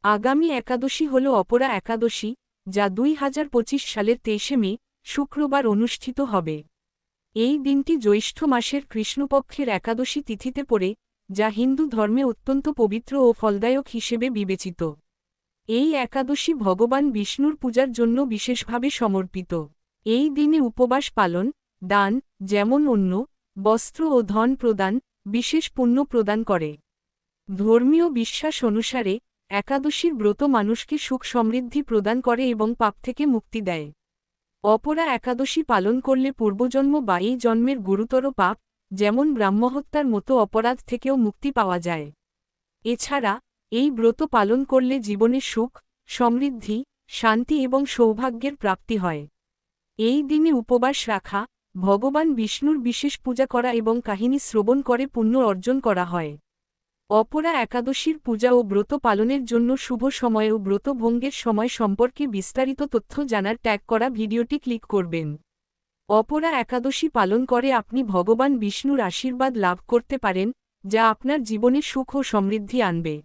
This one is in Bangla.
আগামী একাদশী হল অপরা একাদশী, যা 2025 সালের 23 মে, শুক্রবার অনুষ্ঠিত হবে। এই দিনটি জ্যৈষ্ঠ মাসের কৃষ্ণপক্ষের একাদশী তিথিতে পড়ে, যা হিন্দু ধর্মে অত্যন্ত পবিত্র ও ফলদায়ক হিসেবে বিবেচিত। এই একাদশী ভগবান বিষ্ণুর পূজার জন্য বিশেষভাবে সমর্পিত। এই দিনে উপবাস পালন, দান, যেমন অন্ন, বস্ত্র ও ধন প্রদান, বিশেষ পুণ্য প্রদান করে। ধর্মীয় বিশ্বাস অনুসারে, একাদশীর ব্রত মানুষকে সুখ সমৃদ্ধি প্রদান করে এবং পাপ থেকে মুক্তি দেয়। অপরা একাদশী পালন করলে পূর্বজন্ম বা এই জন্মের গুরুতর পাপ, যেমন ব্রাহ্মহত্যার মতো অপরাধ থেকেও মুক্তি পাওয়া যায়। এছাড়া, এই ব্রত পালন করলে জীবনে সুখ, সমৃদ্ধি, শান্তি এবং সৌভাগ্যের প্রাপ্তি হয়। এই দিনে উপবাস রাখা, ভগবান বিষ্ণুর বিশেষ পূজা করা এবং কাহিনী শ্রবণ করে পুণ্য অর্জন করা হয়। অপরা একাদশীর পূজা ও ব্রত পালনের জন্য শুভ সময় ও ব্রত ভঙ্গের সময় সম্পর্কে বিস্তারিত তথ্য জানার ট্যাগ করা ভিডিওটি ক্লিক করবেন। অপরা একাদশী পালন করে আপনি ভগবান বিষ্ণুর আশীর্বাদ লাভ করতে পারেন, যা আপনার জীবনে সুখ ও সমৃদ্ধি আনবে।